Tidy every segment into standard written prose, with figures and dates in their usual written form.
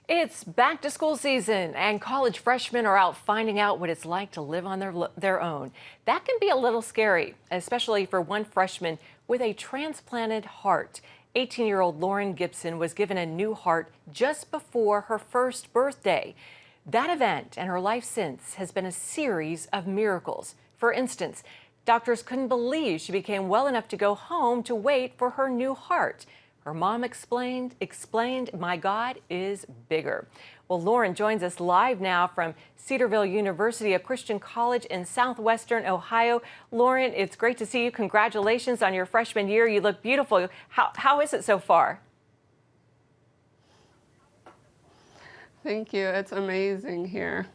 It's back to school season, and college freshmen are out finding out what it's like to live on their own. That can be a little scary, especially for one freshman with a transplanted heart. 18-year-old Lauren Gibson was given a new heart just before her first birthday. That event and her life since has been a series of miracles. For instance, doctors couldn't believe she became well enough to go home to wait for her new heart. Her mom explained, my God is bigger. Well, Lauren joins us live now from Cedarville University, a Christian college in southwestern Ohio. Lauren, it's great to see you. Congratulations on your freshman year. You look beautiful. How is it so far? Thank you. It's amazing here.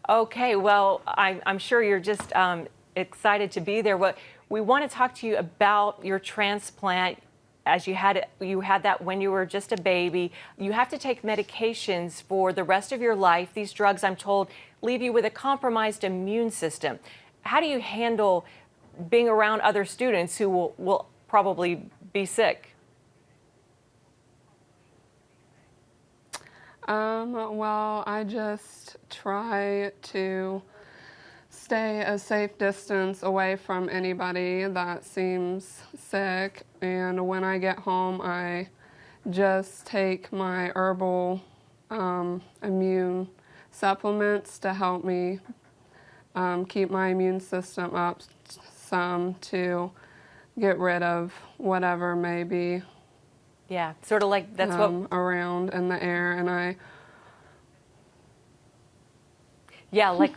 Okay, well, I'm sure you're just excited to be there. We want to talk to you about your transplant. As you had that when you were just a baby. You have to take medications for the rest of your life. These drugs, I'm told, leave you with a compromised immune system. How do you handle being around other students who will probably be sick? Well, I just try to stay a safe distance away from anybody that seems sick, and when I get home I just take my herbal immune supplements to help me keep my immune system up some to get rid of whatever may be sort of like that's what around in the air. And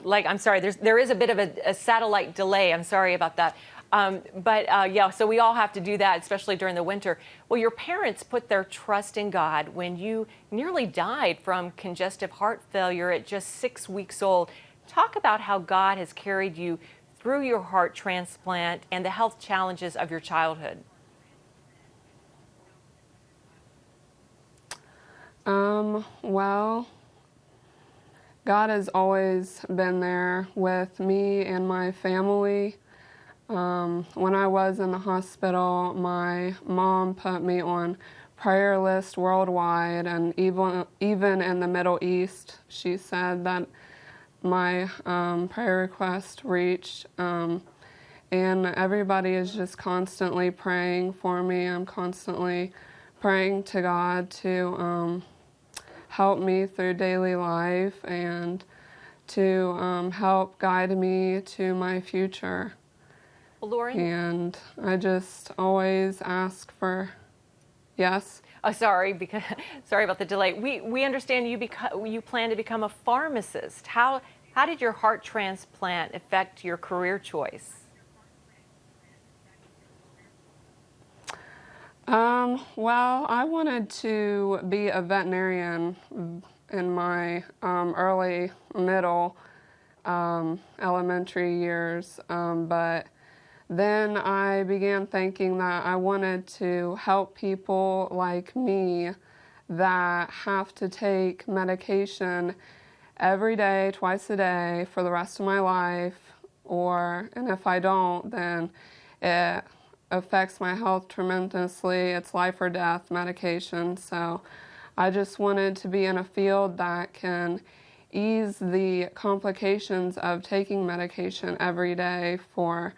like I'm sorry, there is a bit of a satellite delay. I'm sorry about that. So we all have to do that, especially during the winter. Well, your parents put their trust in God when you nearly died from congestive heart failure at just 6 weeks old. Talk about how God has carried you through your heart transplant and the health challenges of your childhood. Well, God has always been there with me and my family. When I was in the hospital, my mom put me on prayer list worldwide, and even in the Middle East, she said that my prayer request reached. And everybody is just constantly praying for me. I'm constantly praying to God to help me through daily life and to help guide me to my future. Well, Lauren? And I just always ask for, yes? Oh, sorry about the delay. We understand you plan to become a pharmacist. How did your heart transplant affect your career choice? Well, I wanted to be a veterinarian in my early, middle, elementary years, but then I began thinking that I wanted to help people like me that have to take medication every day, twice a day for the rest of my life, and if I don't, then it affects my health tremendously. It's life or death medication. So I just wanted to be in a field that can ease the complications of taking medication every day for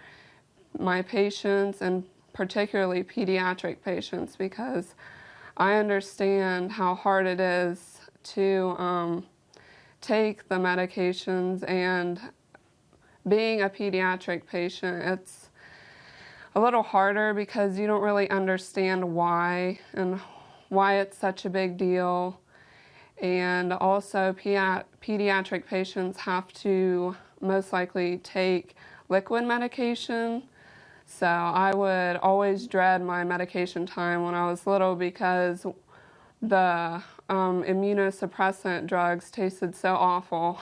my patients, and particularly pediatric patients, because I understand how hard it is to take the medications, and being a pediatric patient, it's a little harder because you don't really understand why it's such a big deal. And also pediatric patients have to most likely take liquid medication. So I would always dread my medication time when I was little because the immunosuppressant drugs tasted so awful.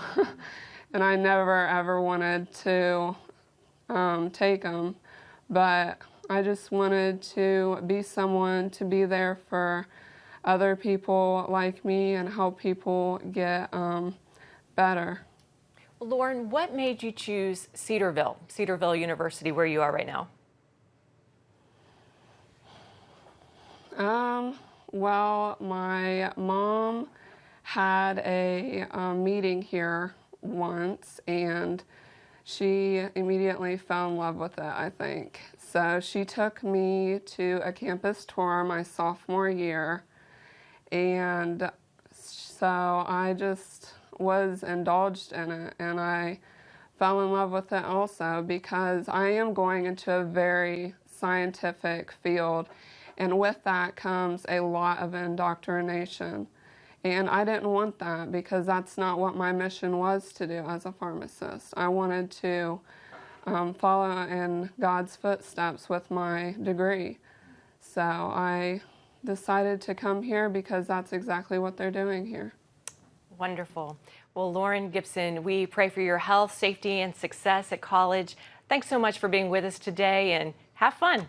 And I never ever wanted to take them. But I just wanted to be someone to be there for other people like me and help people get better. Lauren, what made you choose Cedarville University, where you are right now? Well, my mom had a meeting here once, and she immediately fell in love with it, I think. So she took me to a campus tour my sophomore year, and so I just was indulged in it, and I fell in love with it also because I am going into a very scientific field, and with that comes a lot of indoctrination. And I didn't want that because that's not what my mission was to do as a pharmacist. I wanted to follow in God's footsteps with my degree. So I decided to come here because that's exactly what they're doing here. Wonderful. Well, Lauren Gibson, we pray for your health, safety, and success at college. Thanks so much for being with us today, and have fun.